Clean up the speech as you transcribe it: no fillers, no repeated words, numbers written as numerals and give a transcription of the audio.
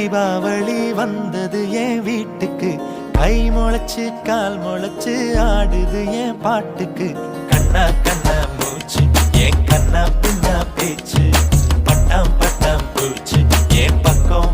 தீபாவளி வந்தது என் வீட்டுக்கு கை முளைச்சு கால் முளைச்சு ஆடுது என் பாட்டுக்கு கண்ணா கண்ணா மூச்சு என் கண்ணா பின்னா பேச்சு பட்டாம் பட்டாம் பூச்சு என் பக்கம்